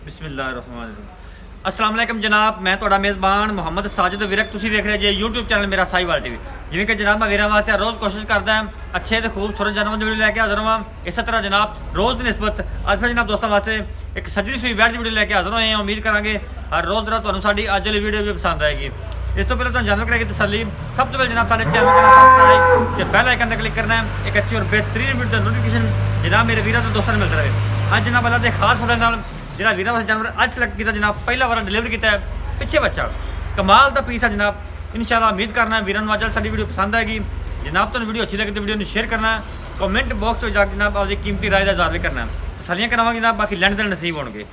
ਬਿਸਮਿਲ੍ਲਾਹਿਰਰਹਿਮਾਨਿਰਰਹੀਮ। अस्सलाम वालेकुम जनाब, मैं ਤੁਹਾਡਾ ਮੇਜ਼ਬਾਨ ਮੁਹੰਮਦ ਸਾजिद ਵਿਰਕ। ਤੁਸੀਂ ਵੇਖ ਰਹੇ ਜੇ YouTube ਚੈਨਲ ਮੇਰਾ ਸਾਈਵਾਲ ਟੀਵੀ। ਜਿਵੇਂ ਕਿ ਜਨਾਬ ਮੈਂ ਵੀਰਾਂ ਵਾਸਤੇ ਰੋਜ਼ ਕੋਸ਼ਿਸ਼ ਕਰਦਾ ਹਾਂ ਅੱਛੇ ਤੇ ਖੂਬਸੂਰਤ ਜਾਨਵਰਾਂ ਦੀ ਵੀਡੀਓ ਲੈ ਕੇ ਹਾਜ਼ਰ ਹਾਂ। ਇਸੇ ਤਰ੍ਹਾਂ ਜਨਾਬ ਰੋਜ਼ ਦੀ ਨਿਸਬਤ ਅੱਜ ਫਿਰ ਜਨਾਬ ਦੋਸਤਾਂ ਵਾਸਤੇ ਇੱਕ ਸੱਜੀ ਸੂਈ ਵੈੜ ਦੀ ਵੀਡੀਓ ਲੈ ਕੇ ਹਾਜ਼ਰ ਹੋਏ ਹਾਂ। ਉਮੀਦ ਕਰਾਂਗੇ ਹਰ ਰੋਜ਼ ਤਰ੍ਹਾਂ ਤੁਹਾਨੂੰ ਸਾਡੀ ਅੱਜ ਵਾਲੀ ਵੀਡੀਓ ਵੀ ਪਸੰਦ ਆਏਗੀ। ਇਸ ਤੋਂ ਪਹਿਲਾਂ ਤੁਹਾਨੂੰ ਜਾਣਕਾਰੀ ਕਰਾਂਗੇ ਤਸੱਲੀ। ਸਭ ਤੋਂ ਪਹਿਲਾਂ ਜਨਾਬ ਸਾਡੇ ਚੈਨਲ ਨੂੰ ਕਰਨਾ ਸਬਸਕ੍ਰਾइब ਤੇ ਬੈਲ ਆਈਕਨ ਤੇ ਕਲਿੱਕ ਕਰਨਾ ਹੈ। ਇੱਕ ਅੱਛੀ ਔਰ बेहतरीन ਵੀਡੀਓ ਦਾ ਨੋਟੀਫਿਕੇਸ਼ਨ ਜਨਾਬ ਮੇਰੇ ਵੀਰਾਂ ਤੇ ਦੋਸਤਾਂ ਨੂੰ ਮਿਲਦਾ ਰਹੇ। ਅੱਜ ਜਨਾਬ ਅੱਲਾ ਦੇ ਖਾਸ ਫੁੱਲਾਂ ਨਾਲ ਜਿਹੜਾ ਵੀਰਾਂ ਵਾਸਤੇ ਜਾਨਵਰ ਅੱਜ ਸਿਲੈਕਟ ਕੀਤਾ ਜਨਾਬ ਪਹਿਲਾ ਵਾਰ ਡਿਲੀਵਰ ਕੀਤਾ ਹੈ ਪਿੱਛੇ ਬੱਚਾ ਕਮਾਲ ਦਾ ਪੀਸ ਹੈ ਜਨਾਬ। ਇਨਸ਼ਾਅੱਲਾ ਉਮੀਦ ਕਰਨਾ ਹੈ ਵੀਰਾਂ ਨੂੰ ਅੱਜ ਸਾਡੀ ਵੀਡੀਓ ਪਸੰਦ ਆਏਗੀ। ਜਨਾਬ ਤੁਹਾਨੂੰ ਵੀਡੀਓ ਅੱਛੀ ਲੱਗੇ ਤਾਂ ਵੀਡੀਓ ਨੂੰ ਸ਼ੇਅਰ ਕਰਨਾ ਹੈ, ਕਮੈਂਟ ਬਾਕਸ ਵਿੱਚ ਜਾ ਕੇ ਜਨਾਬ ਆਪਣੀ ਕੀਮਤੀ ਰਾਏ ਦਾ ਇਜ਼ਹਾਰ ਵੀ ਕਰਨਾ ਹੈ। ਤਸੱਲੀਆਂ ਕਰਾਵਾਂਗੇ ਜਨਾਬ, ਬਾਕੀ ਲੈਣ ਦੇਣ ਨਸੀਬ ਹੋਣਗੇ।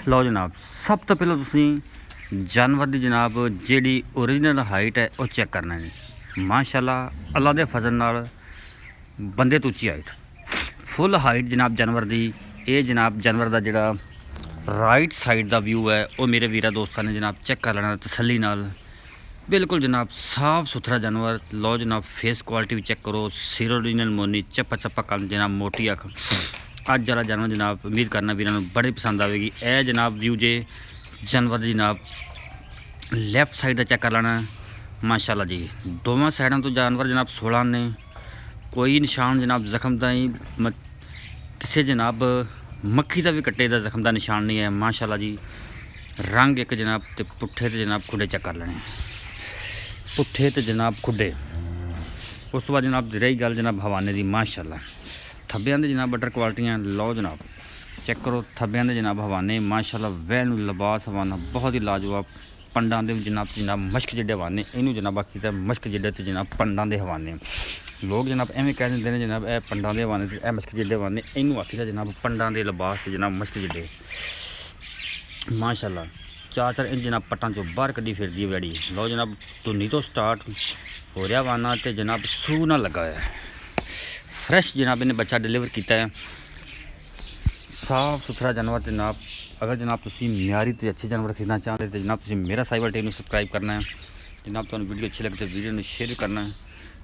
ਲਓ ਜਨਾਬ, ਸਭ ਤੋਂ ਪਹਿਲਾਂ ਤੁਸੀਂ ਜਾਨਵਰ ਦੀ ਜਨਾਬ ਜਿਹੜੀ ਓਰੀਜਨਲ ਹਾਈਟ ਹੈ ਉਹ ਚੈੱਕ ਕਰਨਾ ਹੈ। ਮਾਸ਼ਾਅੱਲਾ ਅੱਲਾ ਦੇ ਫਜ਼ਲ ਨਾਲ ਬੰਦੇ ਤੋਂ ਉੱਚੀ ਹਾਈਟ, ਫੁੱਲ ਹਾਈਟ ਜਨਾਬ ਜਾਨਵਰ ਦੀ। ਇਹ ਜਨਾਬ ਜਾਨਵਰ ਦਾ ਜਿਹੜਾ ਰਾਈਟ ਸਾਈਡ ਦਾ ਵਿਊ ਹੈ ਉਹ ਮੇਰੇ ਵੀਰਾਂ ਦੋਸਤਾਂ ਨੇ ਜਨਾਬ ਚੈੱਕ ਕਰ ਲੈਣਾ ਤਸੱਲੀ ਨਾਲ। ਬਿਲਕੁਲ ਜਨਾਬ ਸਾਫ ਸੁਥਰਾ ਜਾਨਵਰ। ਲਓ ਜਨਾਬ ਫੇਸ ਕੁਆਲਿਟੀ ਵੀ ਚੈੱਕ ਕਰੋ, ਸਿਰ ਓਰੀਜਨਲ ਮੋਨੀ, ਚੱਪਾ ਚੱਪਾ ਕੰਮ ਜਨਾਬ, ਮੋਟੀ ਅੱਖ। ਅੱਜ ਵਾਲਾ ਜਾਨਵਰ ਜਨਾਬ ਉਮੀਦ ਕਰਨਾ ਵੀਰਾਂ ਨੂੰ ਬੜੀ ਪਸੰਦ ਆਵੇਗੀ। ਇਹ ਜਨਾਬ ਵਿਊ ਜੇ ਜਾਨਵਰ ਦੀ ਜਨਾਬ ਲੈਫਟ ਸਾਈਡ ਦਾ ਚੈੱਕ ਕਰ ਲੈਣਾ। ਮਾਸ਼ਾਅੱਲਾ ਜੀ ਦੋਵਾਂ ਸਾਈਡਾਂ ਤੋਂ ਜਾਨਵਰ ਜਨਾਬ 16 ਨੇ। ਕੋਈ ਨਿਸ਼ਾਨ ਜਨਾਬ ਜ਼ਖਮ ਦਾ ਹੀ ਕਿਸੇ ਜਨਾਬ ਮੱਖੀ ਦਾ ਵੀ ਕੱਟੇ ਦਾ ਜ਼ਖਮ ਦਾ ਨਿਸ਼ਾਨ ਨਹੀਂ ਹੈ। ਮਾਸ਼ਾਅੱਲਾ ਜੀ ਰੰਗ ਇੱਕ ਜਨਾਬ ਤੇ ਪੁੱਠੇ ਤੇ ਜਨਾਬ ਖੁੱਡੇ ਚੈੱਕ ਕਰ ਲੈਣੇ, ਪੁੱਠੇ ਤੇ ਜਨਾਬ ਖੁੱਡੇ। ਉਸ ਤੋਂ ਬਾਅਦ ਜਨਾਬ ਰਹੀ ਗੱਲ ਜਨਾਬ ਹਵਾਨੇ ਦੀ। ਮਾਸ਼ਾਅੱਲਾ ਥੱਬਿਆਂ ਦੇ ਜਨਾਬ ਬਟਰ ਕੁਆਲਿਟੀਆਂ। ਲਓ ਜਨਾਬ ਚੈੱਕ ਕਰੋ ਥੱਬਿਆਂ ਦੇ ਜਨਾਬ ਹਵਾਨੇ। ਮਾਸ਼ਾਅੱਲਾ ਵੈਲ ਨੂੰ ਲਿਬਾਸ ਹਵਾਨਾ ਬਹੁਤ ਹੀ ਲਾਜਵਾਬ। ਪੰਡਾਂ ਦੇ ਜਨਾਬ ਮਸ਼ਕ ਜਿੱਡੇ ਹਵਾਨੇ, ਇਹਨੂੰ ਜਨਾਬ ਬਾਕੀ ਤਾਂ ਮਸ਼ਕ ਜਿੱਡੇ ਤੇ ਜਨਾਬ ਪੰਡਾਂ ਦੇ ਹਵਾਨੇ। ਲੋਕ ਜਨਾਬ ਐਵੇਂ ਕਹਿ ਦਿੰਦੇ ਨੇ ਜਨਾਬ ਇਹ ਪੰਡਾਂ ਦੇ ਹਵਾਨੇ ਤੇ ਇਹ ਮਸ਼ਕ ਜਿੱਡੇ ਹਵਾਨੇ, ਇਹਨੂੰ ਆਖੀਦਾ ਜਨਾਬ ਪੰਡਾਂ ਦੇ ਲਿਬਾਸ ਤੇ ਜਨਾਬ ਮਸ਼ਕ ਜਿੱਡੇ। ਮਾਸ਼ਾਅੱਲਾ 4 ਇੰਚ ਜਨਾਬ ਪੱਟਾਂ ਚੋਂ ਬਾਹਰ ਕੱਢੀ ਫਿਰਦੀ ਹੈ ਵੈੜੀ। ਲਓ ਜਨਾਬ ਧੁੰਨੀ ਤੋਂ ਸਟਾਰਟ ਹੋ ਰਿਹਾ ਵਾਨਾ ਤੇ ਜਨਾਬ ਸੂ ਨਾਲ ਲੱਗਾ ਹੋਇਆ ਫਰੈਸ਼ ਜਨਾਬ ਇਹਨੇ ਬੱਚਾ ਡਿਲੀਵਰ ਕੀਤਾ ਹੈ। ਸਾਫ ਸੁਥਰਾ ਜਾਨਵਰ ਜਨਾਬ। ਅਗਰ ਜਨਾਬ ਤੁਸੀਂ ਮਿਆਰੀ ਤੇ ਅੱਛੇ ਜਾਨਵਰ ਖਰੀਦਣਾ ਚਾਹੁੰਦੇ ਤਾਂ ਜਨਾਬ ਤੁਸੀਂ ਮੇਰਾ ਸਾਈਵਾਲ ਟੀਵੀ ਨੂੰ ਸਬਸਕ੍ਰਾਈਬ ਕਰਨਾ ਹੈ। ਜਨਾਬ ਤੁਹਾਨੂੰ ਵੀਡੀਓ ਅੱਛੀ ਲੱਗੇ ਤਾਂ ਵੀਡੀਓ ਨੂੰ ਸ਼ੇਅਰ ਕਰਨਾ ਹੈ,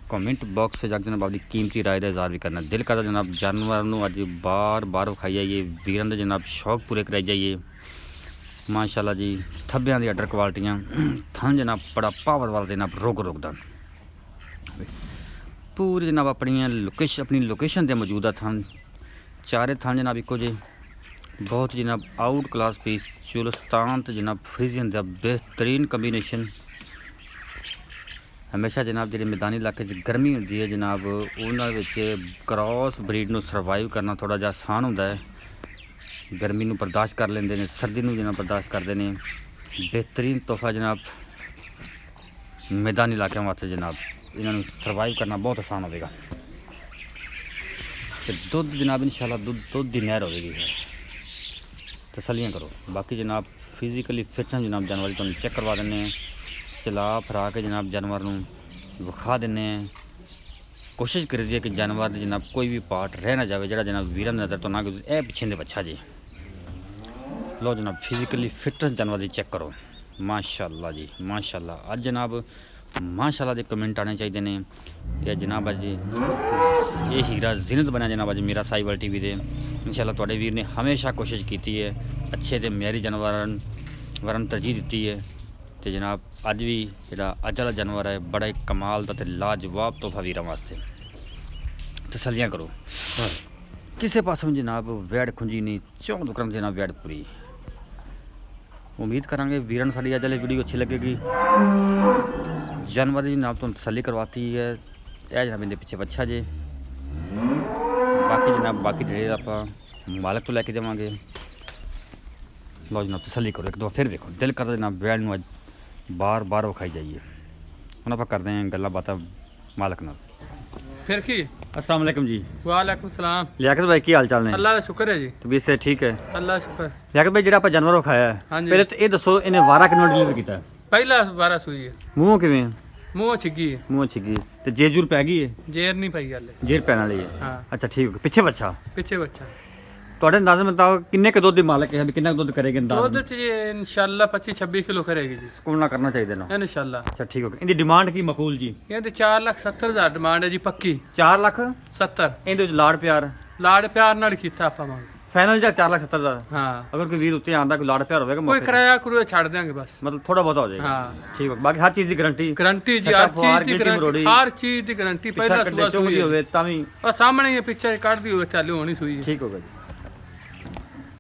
ਕਮੈਂਟ ਬਾਕਸ 'ਚ ਜਾ ਕੇ ਜਨਾਬ ਆਪਣੀ ਕੀਮਤੀ ਰਾਏ ਦਾ ਇਜ਼ਹਾਰ ਵੀ ਕਰਨਾ। ਦਿਲ ਕਰਦਾ ਜਨਾਬ ਜਾਨਵਰ ਨੂੰ ਅੱਜ ਬਾਰ ਵਿਖਾਈ ਜਾਈਏ, ਵੀਰਾਂ ਦੇ ਜਨਾਬ ਸ਼ੌਕ ਪੂਰੇ ਕਰਾਈ ਜਾਈਏ। ਮਾਸ਼ਾਅੱਲਾ ਜੀ ਥੱਬਿਆਂ ਦੀ ਆਰਡਰ ਕੁਆਲਿਟੀਆਂ। ਥਣ ਜਨਾਬ ਬੜਾ ਪਾਵਰ ਵਾਲਾ ਜਨਾਬ ਰੋਕਦਾ ਪੂਰੀ ਜਨਾਬ ਆਪਣੀ ਲੋਕੇਸ਼ਨ 'ਤੇ ਮੌਜੂਦ ਆ ਥਣ। ਚਾਰੇ ਥਣ ਜਨਾਬ ਇੱਕੋ ਜਿਹੇ, ਬਹੁਤ ਜਨਾਬ ਆਊਟ ਕਲਾਸ ਪੀਸ। ਚੁਲਸਤਾਨ ਤੇ ਜਨਾਬ ਫਰੀਜ਼ੀਅਨ ਦਾ ਬਿਹਤਰੀਨ ਕੰਬੀਨੇਸ਼ਨ। ਹਮੇਸ਼ਾ ਜਨਾਬ ਜਿਹੜੇ ਮੈਦਾਨੀ ਇਲਾਕੇ 'ਚ ਗਰਮੀ ਹੁੰਦੀ ਹੈ ਜਨਾਬ ਉਹਨਾਂ ਵਿੱਚ ਕ੍ਰਾਸ ਬਰੀਡ ਨੂੰ ਸਰਵਾਈਵ ਕਰਨਾ ਥੋੜ੍ਹਾ ਜਿਹਾ ਆਸਾਨ ਹੁੰਦਾ ਹੈ। ਗਰਮੀ ਨੂੰ ਬਰਦਾਸ਼ਤ ਕਰ ਲੈਂਦੇ ਨੇ, ਸਰਦੀ ਨੂੰ ਜਨਾਬ ਬਰਦਾਸ਼ਤ ਕਰਦੇ ਨੇ। ਬਿਹਤਰੀਨ ਤੋਹਫਾ ਜਨਾਬ ਮੈਦਾਨੀ ਇਲਾਕਿਆਂ ਵਾਸਤੇ ਜਨਾਬ। ਇਹਨਾਂ ਨੂੰ ਸਰਵਾਈਵ ਕਰਨਾ ਬਹੁਤ ਆਸਾਨ ਹੋਵੇਗਾ ਤੇ ਦੁੱਧ ਜਨਾਬ ਇਨਸ਼ਾਅੱਲਾ ਦੁੱਧ ਦੀ ਨਹਿਰ ਹੋਵੇਗੀ। ਤਸੱਲੀਆਂ ਕਰੋ। ਬਾਕੀ ਜਨਾਬ ਫਿਜ਼ੀਕਲੀ ਫਿੱਟ ਜਨਾਬ ਜਾਨਵਰ ਤੁਹਾਨੂੰ ਚੈੱਕ ਕਰਵਾ ਦਿੰਦੇ ਹਾਂ, ਚਲਾ ਫਰਾ ਕੇ ਜਨਾਬ ਜਾਨਵਰ ਨੂੰ ਵਿਖਾ ਦਿੰਦੇ ਹਾਂ। ਕੋਸ਼ਿਸ਼ ਕਰੀਦੀ ਹੈ ਕਿ ਜਾਨਵਰ ਦੇ ਜਨਾਬ ਕੋਈ ਵੀ ਪਾਰਟ ਰਹਿ ਨਾ ਜਾਵੇ ਜਿਹੜਾ ਜਨਾਬ ਵੀਰਾਂ ਦੀ ਨਜ਼ਰ ਤੋਂ ਨਾ ਗੁਜ਼ਰੇ। ਇਹ ਪਿੱਛੇ ਦੇ ਬੱਚਾ ਜੀ। ਲਓ ਜਨਾਬ ਫਿਜ਼ੀਕਲੀ ਫਿਟਨੈਸ ਜਾਨਵਰ ਦੀ ਚੈੱਕ ਕਰੋ। ਮਾਸ਼ਾਅੱਲਾ ਜੀ ਮਾਸ਼ਾਅੱਲਾ। ਅੱਜ ਜਨਾਬ ਮਾਸ਼ਾਅੱਲਾ ਦੇ ਕਮੈਂਟ ਆਉਣੇ ਚਾਹੀਦੇ ਨੇ ਕਿ ਜਨਾਬ ਅੱਜ ਇਹ ਹੀਰਾ ਜ਼ਿਨਤ ਬਣਿਆ ਜਨਾਬ ਅੱਜ ਮੇਰਾ ਸਾਈਵਾਲ ਟੀਵੀ ਦੇ। ਇਨਸ਼ਾਅੱਲਾ ਤੁਹਾਡੇ ਵੀਰ ਨੇ ਹਮੇਸ਼ਾ ਕੋਸ਼ਿਸ਼ ਕੀਤੀ ਹੈ ਅੱਛੇ ਤੇ ਮਿਆਰੀ ਜਾਨਵਰਾਂ ਨੂੰ ਤਰਜੀਹ ਦਿੱਤੀ ਹੈ ਤੇ ਜਨਾਬ ਅੱਜ ਵੀ ਜਿਹੜਾ ਅੱਜ ਵਾਲਾ ਜਾਨਵਰ ਹੈ ਬੜਾ ਹੀ ਕਮਾਲ ਦਾ ਤੇ ਲਾਜਵਾਬ ਤੋਹਫਾ ਵੀਰਾਂ ਵਾਸਤੇ। ਤਸੱਲੀਆਂ ਕਰੋ। ਕਿਸੇ ਪਾਸੋਂ ਜਨਾਬ ਵੈੜ ਖੁੰਜੀ ਨਹੀਂ, ਚੌਂਕ ਦੁਕਰਮ ਜਨਾਬ ਵੈੜ ਪੂਰੀ। ਉਮੀਦ ਕਰਾਂਗੇ ਵੀਰਾਂ ਨੂੰ ਸਾਡੀ ਅੱਜ ਵਾਲੀ ਵੀਡੀਓ ਅੱਛੀ ਲੱਗੇਗੀ। ਜਾਨਵਰ ਦੀ ਜਨਾਬ ਤੁਹਾਨੂੰ ਤਸੱਲੀ ਕਰਵਾਤੀ ਹੈ। ਇਹ ਜਨਾਬ ਇਹਦੇ ਪਿੱਛੇ ਬੱਚਾ ਜੇ। ਬਾਕੀ ਜਨਾਬ ਬਾਕੀ ਡਿਟੇਲ ਆਪਾਂ ਮਾਲਕ ਤੋਂ ਲੈ ਕੇ ਜਾਵਾਂਗੇ। ਲਓ ਜਨਾਬ ਤਸੱਲੀ ਕਰੋ, ਇੱਕ ਦੋ ਫਿਰ ਵੇਖੋ। ਦਿਲ ਕਰਦਾ ਜਨਾਬ ਵੈੜ ਨੂੰ ਅੱਜ ਬਾਰ ਵਿਖਾਈ ਜਾਈਏ। ਹੁਣ ਆਪਾਂ ਕਰਦੇ ਹਾਂ ਗੱਲਾਂ ਬਾਤਾਂ ਮਾਲਕ ਨਾਲ। फिर की अस्सलाम वालेकुम जी। वालेकुम सलाम। लियाकत भाई की हाल चाल ने? अल्लाह का शुक्र है जी। तबीयत से ठीक है? अल्लाह का शुक्र। लियाकत भाई ਜਿਹੜਾ ਆਪਾਂ ਜਾਨਵਰ ਵਿਖਾਇਆ ਹੈ ਹਾਂਜੀ। ਪਹਿਲੇ ਤਾਂ ਇਹ ਦੱਸੋ ਇਹਨੇ ਵਾਰਾ ਕਿੰਨਾ ਡਿਲੀਵਰ ਕੀਤਾ? पहला 12 सुई है, ਮੂੰਹੋਂ ਕਿਵੇਂ? मुंह छिगी है, ਮੂੰਹੋਂ ਛਿੱਗੀ ਤੇ ਜੇਜੂਰ ਪੈ ਗਈ ਹੈ? जेर नहीं पाई गल ਜੇਰ ਪੈਣ ਵਾਲੀ ਹੈ। हाँ ਅੱਛਾ ਠੀਕ ਹੋ। ਪਿੱਛੇ ਬੱਚਾ पीछे बच्चा ਤੁਹਾਡੇ ਅੰਦਾਜ਼ੇ ਮੁਤਾਬਕ ਕਿੰਨੇ ਕ ਦੁੱਧ ਦੀ ਮਾਲਕ ਹੈ? ਕਿੰਨਾ ਕੁ ਦੁੱਧ ਕਰੇਗੀ दूध ਅੰਦਾਜ਼ਾ? तो ये इंशाल्लाह 25-26 किलो करेगी जी ਸਕੂਲ ਨਾ ਕਰਨਾ ਚਾਹੀਦਾ ਨਾ। इंशाल्लाह। ਅੱਛਾ ਠੀਕ ਹੋ ਗਿਆ। ਇਹਦੀ ਡਿਮਾਂਡ ਕੀ ਮਕੂਲ ਜੀ? ये तो 4,70,000 डिमांड है जी पक्की। 4 ਲੱਖ 70 ਇਹਦੇ ਵਿੱਚ ਲਾੜ ਪਿਆਰ ਲਾੜ ਪਿਆਰ ਨਾਲ ਕੀਤਾ ਆਪਾਂ ਮੰਗ ਫਾਈਨਲ ਜਾਂ 4,70,000 ਦਾ ਹਾਂ ਅਗਰ ਕੋਈ ਵੀਰ ਉੱਤੇ ਆਂਦਾ ਕੋਈ ਲਾੜ ਪਿਆਰ ਹੋਵੇਗਾ ਕੋਈ ਮੌਕੇ ਤੇ? ਕਿਰਾਇਆ ਕਰੂਏ ਛੱਡ ਦਿਆਂਗੇ ਬਸ ਮਤਲਬ ਥੋੜਾ ਬਹੁਤਾ ਹੋ ਜਾਏਗਾ ਹਾਂ ਠੀਕ ਹੈ ਬਾਕੀ ਹਰ ਚੀਜ਼ ਦੀ ਗਾਰੰਟੀ ਗਰੰਟੀ ਜੀ ਛੱਟਾ ਹਰ ਪਵਾਰ, ਚੀਜ਼ ਦੀ ਗਿੱਟੀ ਮਰੋੜੀ। ਗਰੰਟੀ ਹਰ ਚੀਜ਼ ਦੀ ਗਰੰਟੀ ਪਹਿਲਾਂ ਕੱਢੇ ਸੂਆ ਚੁਗਦੀ ਸੂਈ ਹੋਵੇ ਤਾਂ ਵੀ ਆ ਸਾਹਮਣੇ ਹੀ ਪਿੱਛੇ ਕੱਢਦੀ ਹੋਵੇ ਚਾਲੂ ਹੋਣੀ ਸੂਈ ਹੈ ਠੀਕ ਹੋਗਾ ਜੀ